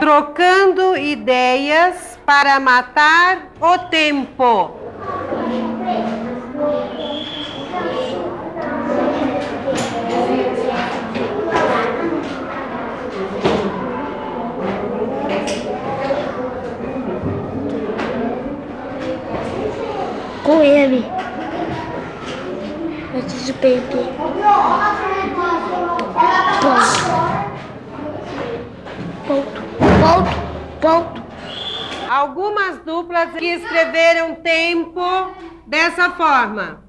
trocando ideias para matar o tempo. Com ele. Antes de perder. Ponto. Algumas duplas que escreveram tempo dessa forma.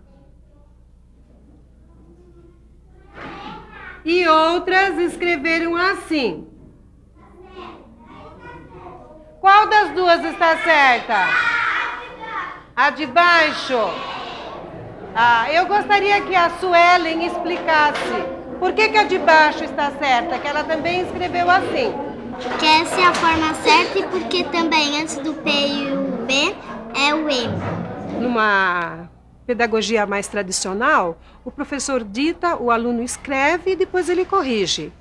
E outras escreveram assim. Qual das duas está certa? A de baixo? Eu gostaria que a Suelen explicasse por que a de baixo está certa, que ela também escreveu assim. Porque essa é a forma certa e porque também antes do P e o B é o M. Numa pedagogia mais tradicional, o professor dita, o aluno escreve e depois ele corrige.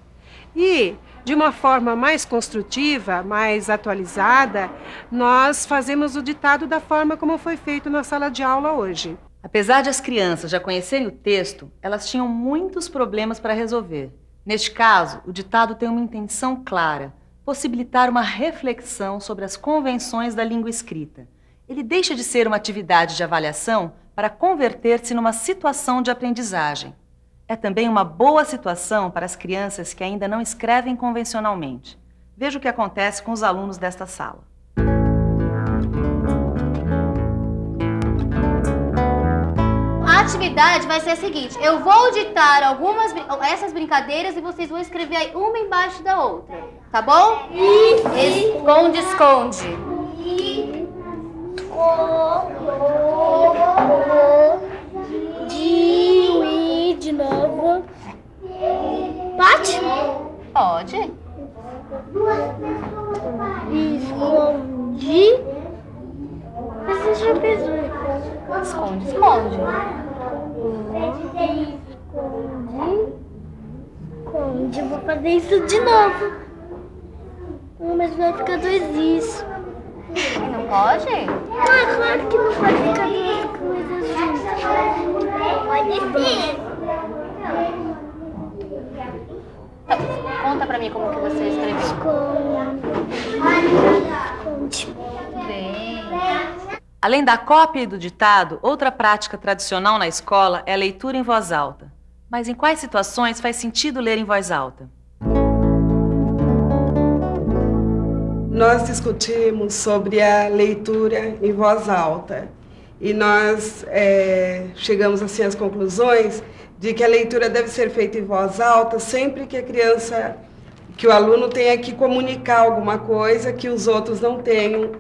E, de uma forma mais construtiva, mais atualizada, nós fazemos o ditado da forma como foi feito na sala de aula hoje. Apesar de as crianças já conhecerem o texto, elas tinham muitos problemas para resolver. Neste caso, o ditado tem uma intenção clara: possibilitar uma reflexão sobre as convenções da língua escrita. Ele deixa de ser uma atividade de avaliação para converter-se numa situação de aprendizagem. É também uma boa situação para as crianças que ainda não escrevem convencionalmente. Veja o que acontece com os alunos desta sala. A atividade vai ser a seguinte: eu vou ditar essas brincadeiras e vocês vão escrever aí uma embaixo da outra, tá bom? Esconde, esconde. De novo. Bate? Pode. Esconde. Você já fez um. Esconde, esconde. Esconde. Vou fazer isso de novo. Mas vai ficar dois isso. Não pode? Claro que não pode ficar duas coisas juntas. Pode sim. Conta pra mim como que você escreveu. Esconde. Bem. Além da cópia e do ditado, outra prática tradicional na escola é a leitura em voz alta. Mas em quais situações faz sentido ler em voz alta? Nós discutimos sobre a leitura em voz alta e nós chegamos assim às conclusões de que a leitura deve ser feita em voz alta sempre que que o aluno tenha que comunicar alguma coisa que os outros não tenham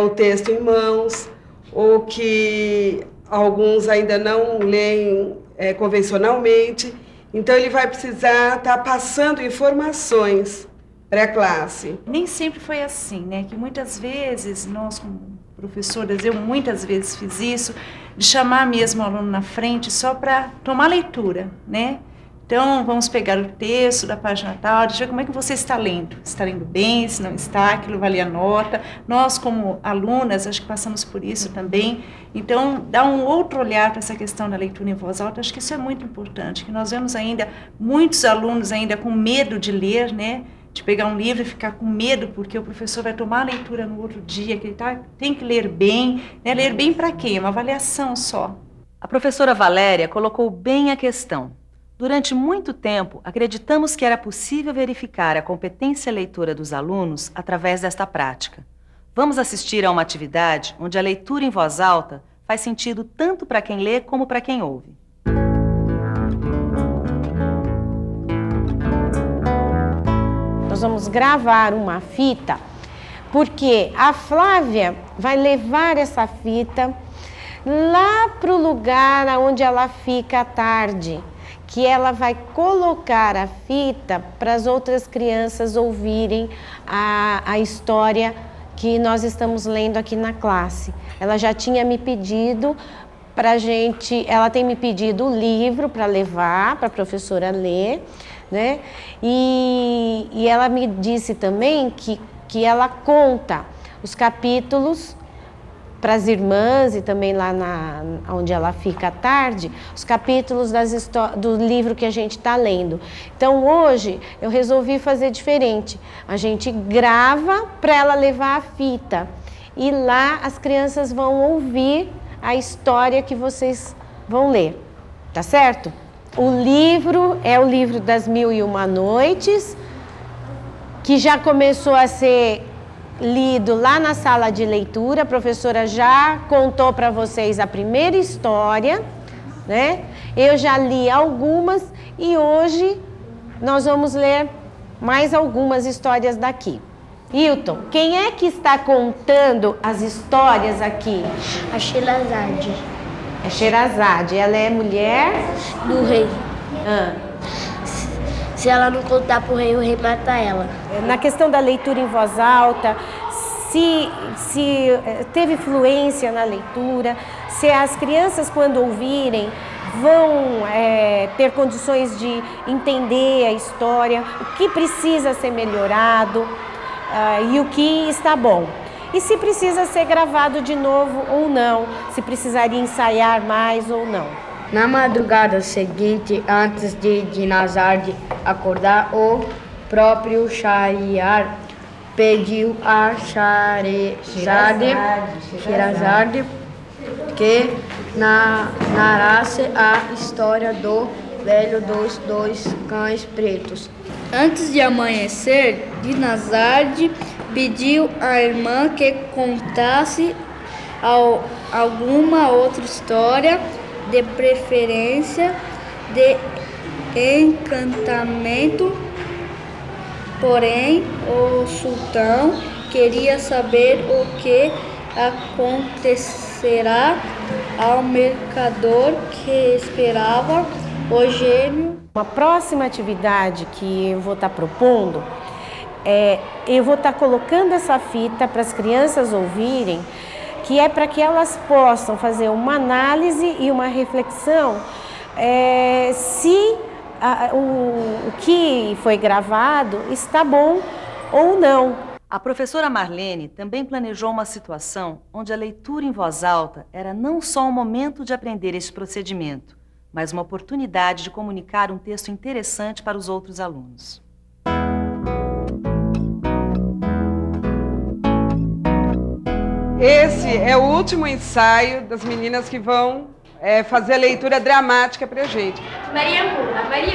o texto em mãos, ou que alguns ainda não leem convencionalmente. Então ele vai precisar estar passando informações para a classe. Nem sempre foi assim, né? Que muitas vezes nós, como professoras, eu muitas vezes fiz isso, de chamar mesmo o aluno na frente só para tomar leitura, né? Então, vamos pegar o texto da página tal, deixa eu ver como é que você está lendo. Está lendo bem, se não está, aquilo vale a nota. Nós, como alunas, acho que passamos por isso também. Então, dá um outro olhar para essa questão da leitura em voz alta, acho que isso é muito importante, que nós vemos ainda muitos alunos ainda com medo de ler, né? De pegar um livro e ficar com medo, porque o professor vai tomar a leitura no outro dia, que ele tem que ler bem, né? Ler bem para quê? Uma avaliação só. A professora Valéria colocou bem a questão. Durante muito tempo, acreditamos que era possível verificar a competência leitora dos alunos através desta prática. Vamos assistir a uma atividade onde a leitura em voz alta faz sentido tanto para quem lê como para quem ouve. Nós vamos gravar uma fita, porque a Flávia vai levar essa fita lá para o lugar onde ela fica à tarde, que ela vai colocar a fita para as outras crianças ouvirem a história que nós estamos lendo aqui na classe. Ela já tinha me pedido pra gente, ela tem me pedido o livro para levar para a professora ler, né? E ela me disse também que que ela conta os capítulos para as irmãs e também lá onde ela fica à tarde, os capítulos do livro que a gente está lendo. Então hoje eu resolvi fazer diferente. A gente grava para ela levar a fita e lá as crianças vão ouvir a história que vocês vão ler, tá certo? O livro é o livro das 1001 Noites, que já começou a ser lido lá na sala de leitura. A professora já contou para vocês a primeira história, né? Eu já li algumas e hoje nós vamos ler mais algumas histórias daqui. Hilton, quem é que está contando as histórias aqui? A Sherazade. É Sherazade. Ela é mulher Do rei. Ah. Se ela não contar pro rei, o rei mata ela. Na questão da leitura em voz alta, se teve fluência na leitura, se as crianças, quando ouvirem, vão ter condições de entender a história, o que precisa ser melhorado e o que está bom. E se precisa ser gravado de novo ou não, se precisaria ensaiar mais ou não. Na madrugada seguinte, antes de Dinazade acordar, o próprio Shahryar pediu a Sherazade que narrasse a história do velho dos dois cães pretos. Antes de amanhecer, Dinazade pediu à irmã que contasse alguma outra história, de preferência de encantamento. Porém, o sultão queria saber o que acontecerá ao mercador que esperava o gênio. Uma próxima atividade que eu vou estar propondo eu vou estar colocando essa fita para as crianças ouvirem, que é para que elas possam fazer uma análise e uma reflexão se o que foi gravado está bom ou não. A professora Marlene também planejou uma situação onde a leitura em voz alta era não só um momento de aprender este procedimento, mas uma oportunidade de comunicar um texto interessante para os outros alunos. Esse é o último ensaio das meninas que vão fazer a leitura dramática pra gente. Maria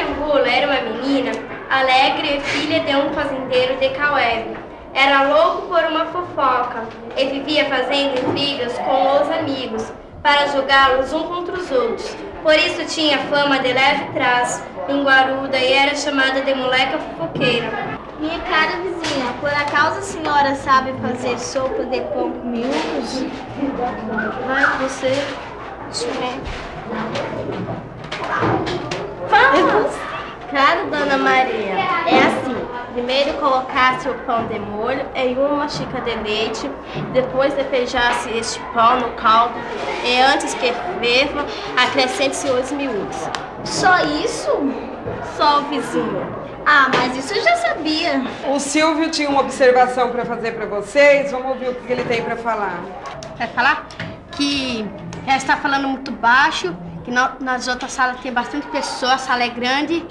Angula era uma menina alegre e filha de um fazendeiro de Caueve. Era louco por uma fofoca e vivia fazendo intrigas com os amigos para julgá-los um contra os outros. Por isso tinha fama de leve trás, linguaruda e era chamada de moleca fofoqueira. Minha cara vizinha, por acaso a senhora sabe fazer sopa de pão com miúdos? Vai, você. Claro, dona Maria. É assim. Primeiro colocasse o pão de molho em uma xícara de leite, depois despejasse este pão no caldo e antes que ferva, acrescente-se os miúdos. Só isso? Só o vizinho. Ah, mas isso eu já sabia. O Silvio tinha uma observação para fazer para vocês. Vamos ouvir o que ele tem para falar. Vai falar? Que ela está falando muito baixo, que nas outras salas tem bastante pessoas, a sala é grande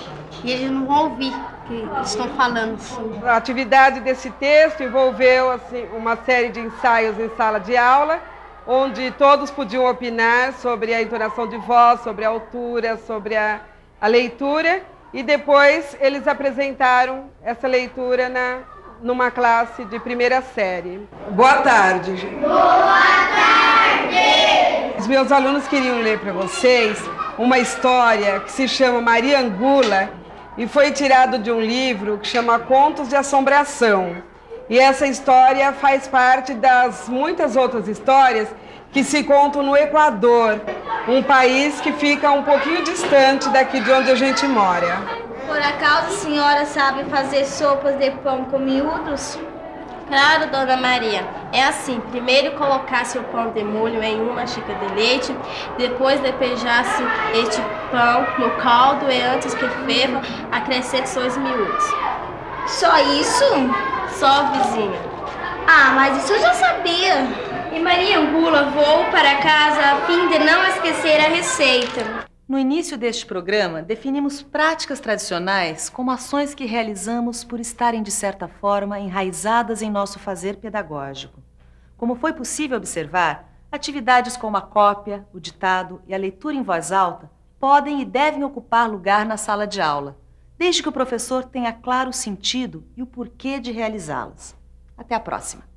e eles não vão ouvir o que estão falando. Assim. A atividade desse texto envolveu assim, uma série de ensaios em sala de aula, onde todos podiam opinar sobre a entonação de voz, sobre a altura, sobre a leitura. E depois eles apresentaram essa leitura numa classe de primeira série. Boa tarde. Boa tarde! Os meus alunos queriam ler para vocês uma história que se chama Maria Angula e foi tirado de um livro que chama Contos de Assombração. E essa história faz parte das muitas outras histórias que se contam no Equador, um país que fica um pouquinho distante daqui de onde a gente mora. Por acaso a senhora sabe fazer sopas de pão com miúdos? Claro, dona Maria. É assim, primeiro colocasse o pão de molho em uma xícara de leite, depois despejasse este pão no caldo e antes que ferva, acrescente os miúdos. Só isso? Só, vizinha. Ah, mas isso eu já sabia. E Maria Angula voou para casa a fim de não esquecer a receita. No início deste programa, definimos práticas tradicionais como ações que realizamos por estarem, de certa forma, enraizadas em nosso fazer pedagógico. Como foi possível observar, atividades como a cópia, o ditado e a leitura em voz alta podem e devem ocupar lugar na sala de aula, desde que o professor tenha claro o sentido e o porquê de realizá-las. Até a próxima!